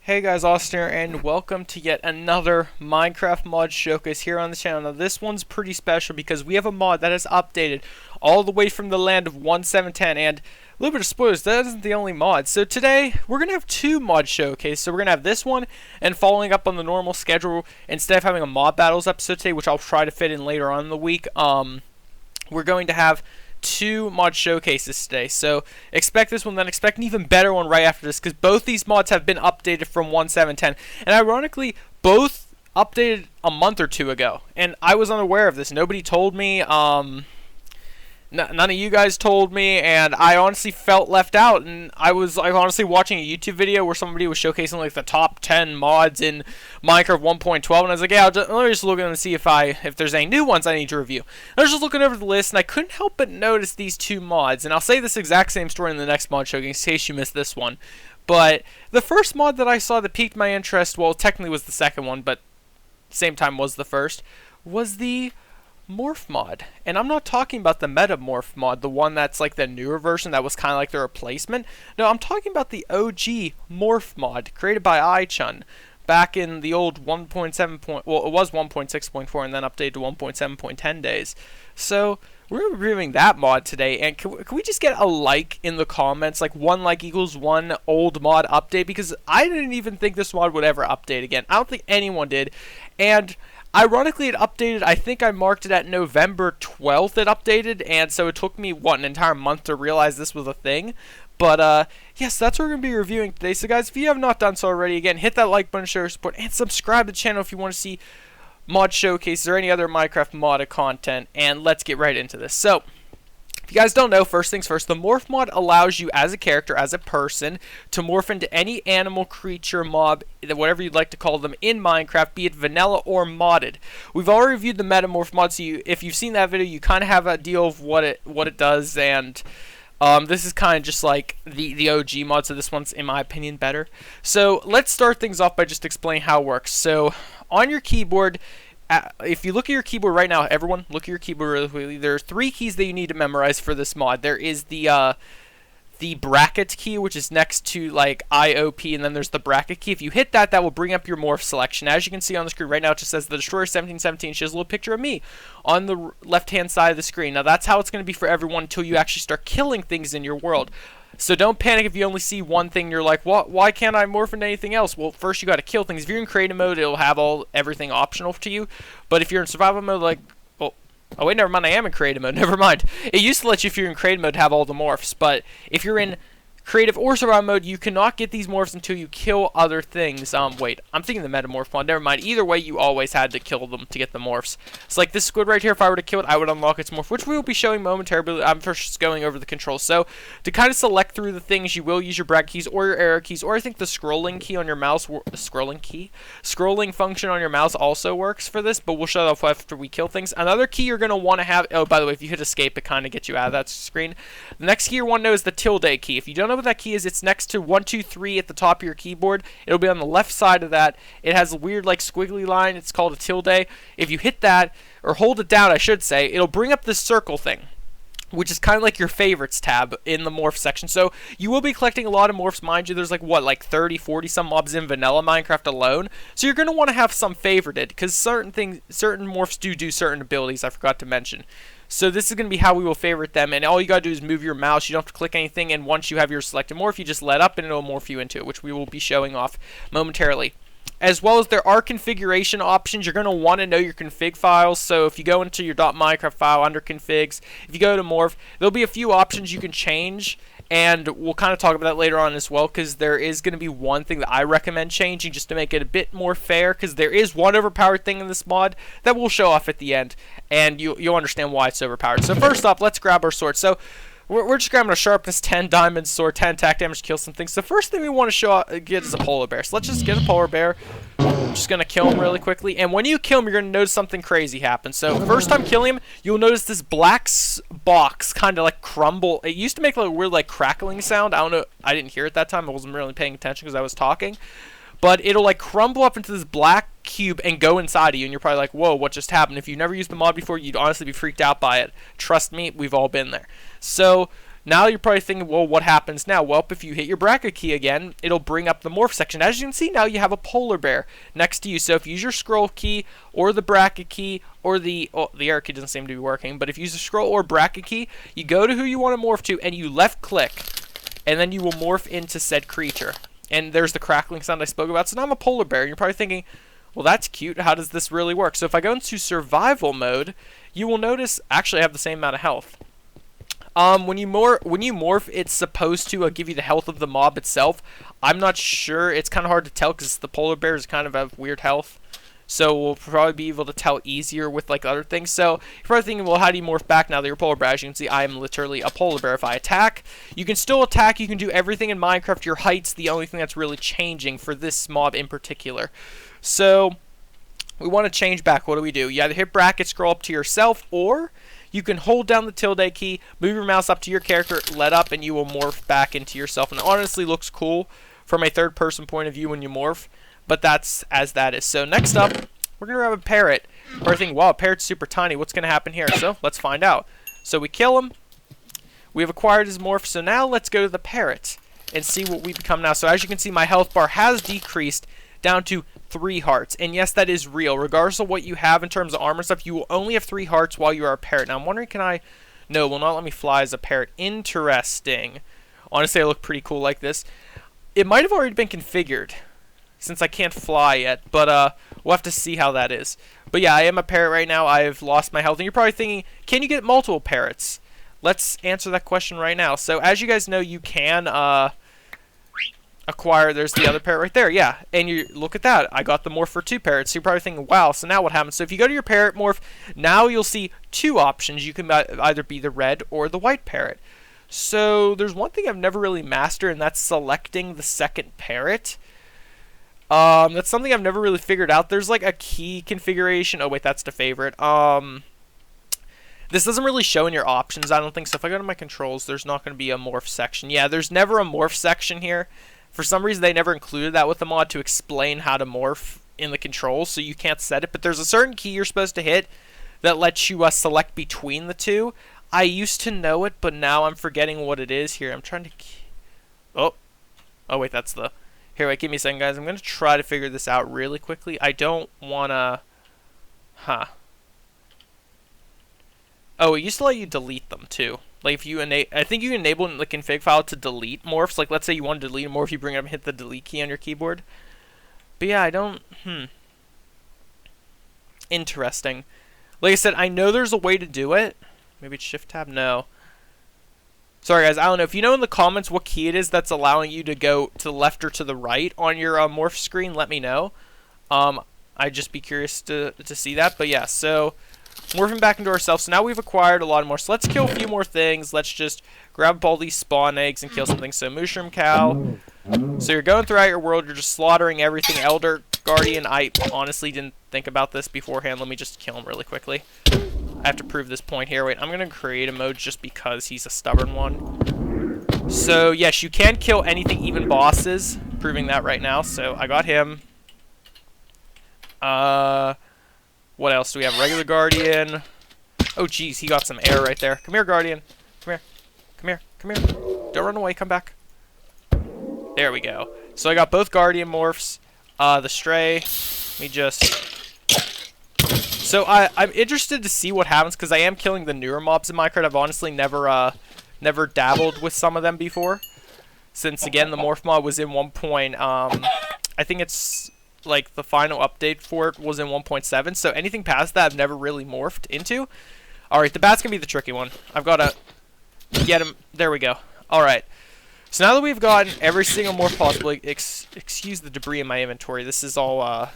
Hey guys, Austin here, and welcome to yet another Minecraft mod showcase here on the channel. Now this one's pretty special because we have a mod that is updated all the way from the land of 1.7.10, and a little bit of spoilers, that isn't the only mod. So today, we're going to have two mod showcases. So we're going to have this one, and following up on the normal schedule, instead of having a mod battles episode today, which I'll try to fit in later on in the week, we're going to have two mod showcases today, so expect this one, then expect an even better one right after this, because both these mods have been updated from 1.7.10, and ironically, both updated a month or two ago, and I was unaware of this. Nobody told me, none of you guys told me, and I honestly felt left out. And I was honestly watching a YouTube video where somebody was showcasing like the top 10 mods in Minecraft 1.12, and I was like, yeah, let me just look at them and see if there's any new ones I need to review. I was just looking over the list, and I couldn't help but notice these two mods, and I'll say this exact same story in the next mod showcase in case you missed this one. But the first mod that I saw that piqued my interest, well, technically was the second one, but same time was the first, was the Morph Mod. And I'm not talking about the Meta Morph Mod, the one that's like the newer version that was kind of like the replacement. No, I'm talking about the OG Morph Mod created by iChun back in the old 1.7. Well, it was 1.6.4 and then updated to 1.7.10 days. So we're reviewing that mod today, and can we just get a like in the comments? Like, one like equals one old mod update, because I didn't even think this mod would ever update again. I don't think anyone did. And ironically, it updated, I think I marked it at November 12th it updated, and so it took me, what, an entire month to realize this was a thing. But, yes, that's what we're going to be reviewing today. So, guys, if you have not done so already, again, hit that like button, share, support, and subscribe to the channel if you want to see mod showcases or any other Minecraft modded content, and let's get right into this. So, if you guys don't know, first things first, the Morph Mod allows you as a character, as a person, to morph into any animal, creature, mob, whatever you'd like to call them in Minecraft, be it vanilla or modded. We've already reviewed the Metamorph Mod, so if you've seen that video, you kind of have a deal of what it does, and this is kind of just like the OG mod, so this one's, in my opinion, better. So let's start things off by just explaining how it works. So on your keyboard, if you look at your keyboard right now, everyone, look at your keyboard really quickly. There are three keys that you need to memorize for this mod. There is the bracket key, which is next to like IOP, and then there's the bracket key. If you hit that, that will bring up your morph selection. As you can see on the screen right now, it just says the Destroyer 1717. Shows a little picture of me on the left-hand side of the screen. Now that's how it's going to be for everyone until you actually start killing things in your world. So don't panic if you only see one thing and you're like, what? Why can't I morph into anything else? Well, first you got to kill things. If you're in creative mode, it'll have everything optional to you. But if you're in survival mode, like, oh wait, never mind, I am in creative mode. Never mind. It used to let you, if you're in creative mode, have all the morphs. But if you're in creative or survival mode, you cannot get these morphs until you kill other things. Wait, I'm thinking the Metamorph Mod. Never mind. Either way, you always had to kill them to get the morphs. It's like this squid right here. If I were to kill it, I would unlock its morph, which we will be showing momentarily. I'm first just going over the controls. So to kind of select through the things, you will use your bracket keys or your arrow keys, or I think the scrolling key on your mouse, scrolling function on your mouse also works for this. But we'll show that off after we kill things. Another key you're going to want to have. Oh, by the way, if you hit escape, it kind of gets you out of that screen. The next key you want to know is the tilde key. If you don't know what that key is, it's next to 1, 2, 3 at the top of your keyboard. It'll be on the left side of that. It has a weird like squiggly line. It's called a tilde. If you hit that, or hold it down I should say, it'll bring up this circle thing, which is kind of like your favorites tab in the morph section. So you will be collecting a lot of morphs. Mind you, there's like, what, like 30, 40 some mobs in vanilla Minecraft alone. So you're going to want to have some favorited, because certain morphs do certain abilities I forgot to mention. So this is going to be how we will favorite them, and all you got to do is move your mouse. You don't have to click anything, and once you have your selected morph, you just let up and it'll morph you into it, which we will be showing off momentarily. As well as there are configuration options. You're going to want to know your config files. So if you go into your .minecraft file under configs, if you go to morph, there'll be a few options you can change, and we'll kind of talk about that later on as well, because there is going to be one thing that I recommend changing just to make it a bit more fair, because there is one overpowered thing in this mod that we'll show off at the end, and you'll understand why it's overpowered. So first off, let's grab our sword. So we're just grabbing a sharpness 10 diamond sword, 10 attack damage, kill some things. The first thing we want to get is a polar bear. So let's just get a polar bear. I'm just going to kill him really quickly. And when you kill him, you're going to notice something crazy happen. So first time killing him, you'll notice this black box kind of like crumble. It used to make like a weird like crackling sound. I don't know. I didn't hear it that time. I wasn't really paying attention because I was talking. But it'll like crumble up into this black cube and go inside of you, and you're probably like, whoa, what just happened? If you've never used the mod before, you'd honestly be freaked out by it. Trust me, we've all been there. So Now you're probably thinking, well, what happens now? Well, if you hit your bracket key again, it'll bring up the morph section. As you can see, now you have a polar bear next to you. So if you use your scroll key or the bracket key or the arrow key doesn't seem to be working, but if you use the scroll or bracket key, you go to who you want to morph to and you left click, and then you will morph into said creature. And there's the crackling sound I spoke about. So now I'm a polar bear. And you're probably thinking, well, that's cute. How does this really work? So if I go into survival mode, you will notice actually I have the same amount of health. When you morph, it's supposed to give you the health of the mob itself. I'm not sure. It's kind of hard to tell because the polar bears kind of have weird health. So we'll probably be able to tell easier with like other things. So you're probably thinking, well, how do you morph back now that you're a polar bear? As you can see, I am literally a polar bear. If I attack, you can still attack. You can do everything in Minecraft. Your height's the only thing that's really changing for this mob in particular. So we want to change back. What do? You either hit bracket, scroll up to yourself, or you can hold down the tilde key, move your mouse up to your character, let up, and you will morph back into yourself. And it honestly looks cool from a third-person point of view when you morph, but that's as that is. So next up, we're going to grab a parrot. Or thinking, wow, a parrot's super tiny. What's going to happen here? So let's find out. So we kill him. We've acquired his morph. So now let's go to the parrot and see what we become now. So as you can see, my health bar has decreased down to 3 hearts. And yes, that is real. Regardless of what you have in terms of armor and stuff, you will only have 3 hearts while you are a parrot. Now I'm wondering, can I... No, will not let me fly as a parrot. Interesting. Honestly, I look pretty cool like this. It might have already been configured, since I can't fly yet, but we'll have to see how that is. But yeah, I am a parrot right now. I've lost my health, and you're probably thinking, can you get multiple parrots? Let's answer that question right now. So as you guys know, you can acquire, there's the other parrot right there, yeah, and you look at that, I got the morph for 2 parrots. So you're probably thinking, wow, so now what happens? So if you go to your parrot morph, now you'll see 2 options. You can either be the red or the white parrot. So there's one thing I've never really mastered, and that's selecting the second parrot. That's something I've never really figured out. There's like a key configuration. Oh wait, that's the favorite. This doesn't really show in your options, I don't think. So if I go to my controls, there's not going to be a morph section. Yeah, there's never a morph section here. For some reason, they never included that with the mod to explain how to morph in the controls, so you can't set it. But there's a certain key you're supposed to hit that lets you select between the 2. I used to know it, but now I'm forgetting what it is here. I'm trying to... Oh wait, that's the... Here, wait, give me a second, guys. I'm going to try to figure this out really quickly. I don't want to... Oh, it used to let you delete them, too. Like, if you I think you enable in the config file to delete morphs. Like, let's say you want to delete a morph, you bring it up and hit the delete key on your keyboard. But yeah, I don't... Interesting. Like I said, I know there's a way to do it. Maybe it's Shift-Tab? No. Sorry, guys, I don't know. If you know in the comments what key it is that's allowing you to go to the left or to the right on your morph screen, let me know. I'd just be curious to see that. But yeah, so morphing back into ourselves. So now we've acquired a lot more. So let's kill a few more things. Let's just grab up all these spawn eggs and kill some things. So mushroom cow. So you're going throughout your world. You're just slaughtering everything. Elder Guardian. I honestly didn't think about this beforehand. Let me just kill him really quickly. I have to prove this point here. Wait, I'm going to create a mode just because he's a stubborn one. So, yes, you can kill anything, even bosses. Proving that right now. So, I got him. What else do we have? Regular Guardian. Oh, jeez, he got some air right there. Come here, Guardian. Come here. Come here. Come here. Don't run away. Come back. There we go. So, I got both Guardian morphs. The Stray. Let me just... So I'm interested to see what happens because I am killing the newer mobs in Minecraft. I've honestly never dabbled with some of them before, since again the Morph Mod was in 1. I think it's like the final update for it was in 1.7. So anything past that I've never really morphed into. All right, the bat's gonna be the tricky one. I've got to get him. There we go. All right. So now that we've gotten every single morph possible, excuse the debris in my inventory. This is all.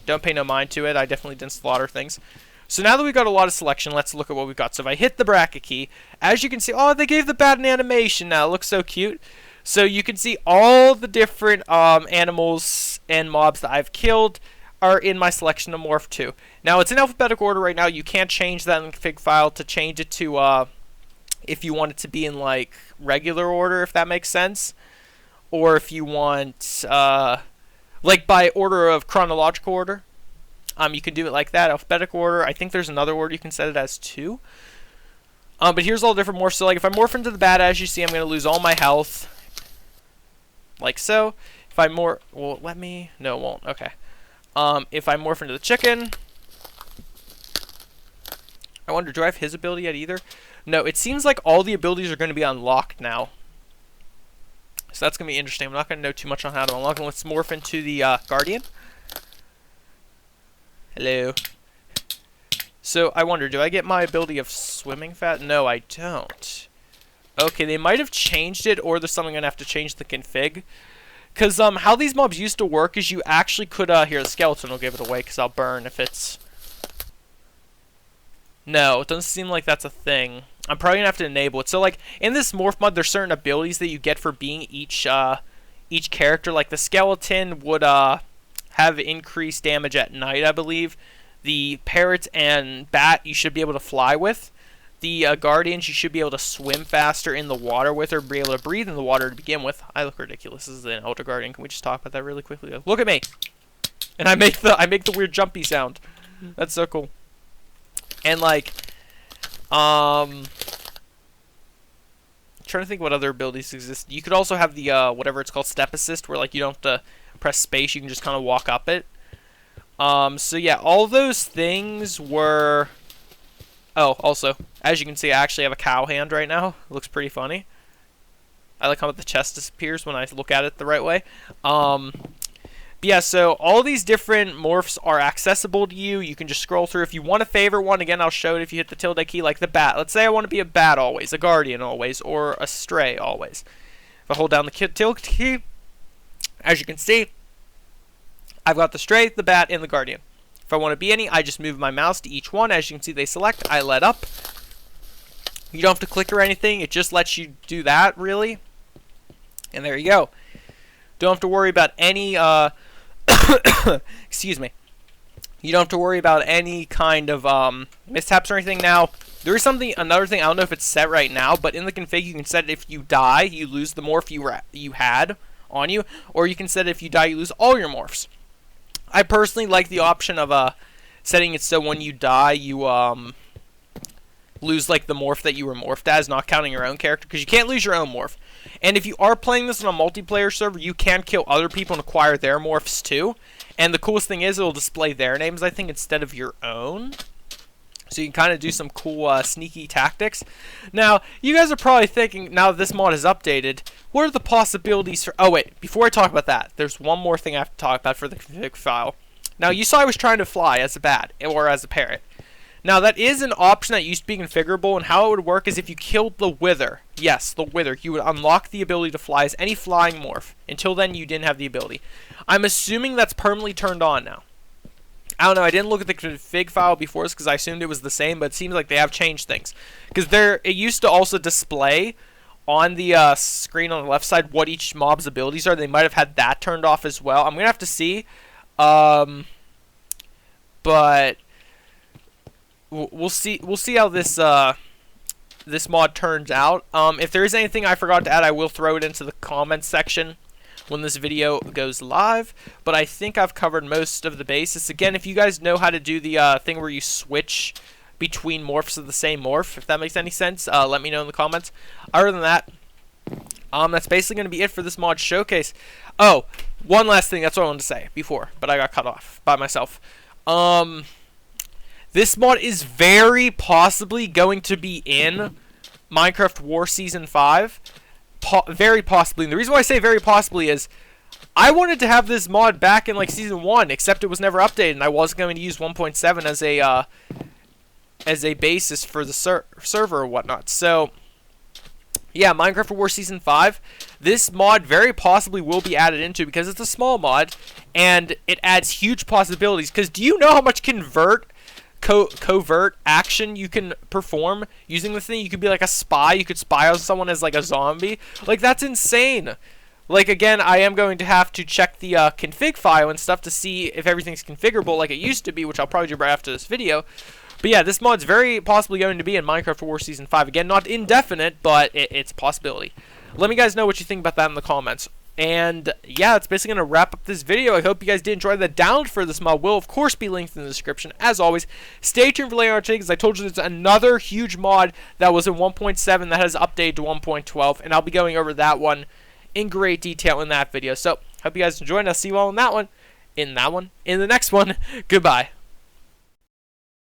Don't pay no mind to it. I definitely didn't slaughter things. So now that we've got a lot of selection, let's look at what we've got. So if I hit the bracket key, as you can see, oh, they gave the bat an animation now. It looks so cute. So you can see all the different animals and mobs that I've killed are in my selection to morph to. Now, it's in alphabetical order right now. You can't change that in the config file to change it to, if you want it to be in, like, regular order, if that makes sense. Or if you want... like by order of chronological order. You can do it like that, alphabetical order. I think there's another order you can set it as too. But here's all the different morphs. So, like, if I morph into the bat, as you see, I'm going to lose all my health. Like so. If I morph... Well, let me... No, it won't. Okay. If I morph into the chicken... I wonder, do I have his ability yet either? No, it seems like all the abilities are going to be unlocked now. So that's going to be interesting. I'm not going to know too much on how to unlock them. Let's morph into the Guardian. Hello. So, I wonder, do I get my ability of swimming fast? No, I don't. Okay, they might have changed it, or there's something I'm going to have to change the config. Because how these mobs used to work is you actually could... here, the skeleton will give it away, because I'll burn if it's... No, it doesn't seem like that's a thing. I'm probably going to have to enable it. So, like, in this Morph Mod, there's certain abilities that you get for being each character. Like, the skeleton would have increased damage at night, I believe. The Parrot and Bat, you should be able to fly with. The Guardians, you should be able to swim faster in the water with, or be able to breathe in the water to begin with. I look ridiculous. This is an Elder Guardian. Can we just talk about that really quickly? Look at me! And I make the weird jumpy sound. That's so cool. And, like, trying to think what other abilities exist. You could also have the, whatever it's called, Step Assist, where, like, you don't have to press space, you can just kind of walk up it. So, yeah, all those things were... Oh, also, as you can see, I actually have a cow hand right now. It looks pretty funny. I like how the chest disappears when I look at it the right way. Yeah, so all these different morphs are accessible to you. You can just scroll through. If you want a favorite one, again, I'll show it if you hit the tilde key, like the bat. Let's say I want to be a bat always, a guardian always, or a stray always. If I hold down the tilde key, as you can see, I've got the stray, the bat, and the guardian. If I want to be any, I just move my mouse to each one. As you can see, they select. I let up. You don't have to click or anything. It just lets you do that, really. And there you go. Don't have to worry about any... excuse me. You don't have to worry about any kind of mishaps or anything. Now, there is another thing. I don't know if it's set right now, but in the config, you can set it if you die, you lose the morph you had on you, or you can set it if you die, you lose all your morphs. I personally like the option of setting it so when you die, you lose like the morph that you were morphed as, not counting your own character, because you can't lose your own morph. And if you are playing this on a multiplayer server, you can kill other people and acquire their morphs too. And the coolest thing is it'll display their names, I think, instead of your own. So you can kind of do some cool sneaky tactics. Now, you guys are probably thinking, now that this mod is updated, what are the possibilities for... Oh, wait. Before I talk about that, there's one more thing I have to talk about for the config file. Now, you saw I was trying to fly as a bat, or as a parrot. Now, that is an option that used to be configurable, and how it would work is if you killed the Wither, yes, the Wither, you would unlock the ability to fly as any flying morph. Until then, you didn't have the ability. I'm assuming that's permanently turned on now. I don't know, I didn't look at the config file before this because I assumed it was the same, but it seems like they have changed things. Because it used to also display on the screen on the left side what each mob's abilities are. They might have had that turned off as well. I'm going to have to see. But... We'll see how this this mod turns out. If there is anything I forgot to add, I will throw it into the comments section when this video goes live. But I think I've covered most of the basis. Again, if you guys know how to do the thing where you switch between morphs of the same morph, if that makes any sense, let me know in the comments. Other than that, that's basically going to be it for this mod showcase. Oh, one last thing. That's what I wanted to say before, but I got cut off by myself. This mod is very possibly going to be in Minecraft War Season 5. Very possibly. And the reason why I say very possibly is I wanted to have this mod back in like Season 1, except it was never updated, and I was going to use 1.7 as a basis for the server or whatnot. So, yeah, Minecraft War Season 5. This mod very possibly will be added into because it's a small mod, and it adds huge possibilities. Because do you know how much covert action you can perform using the thing? You could be like a spy. You could spy on someone as like a zombie. Like, that's insane. Like, again, I am going to have to check the config file and stuff to see if everything's configurable like it used to be, which I'll probably do right after this video. But yeah, this mod's very possibly going to be in Minecraft War Season 5. Again, not indefinite, but it's a possibility. Let me guys know what you think about that in the comments. And yeah, that's basically going to wrap up this video. I hope you guys did enjoy. The download for this mod will, of course, be linked in the description. As always, stay tuned for later on today, because I told you there's another huge mod that was in 1.7 that has updated to 1.12, and I'll be going over that one in great detail in that video. So, hope you guys enjoyed, and I'll see you all in the next one. Goodbye.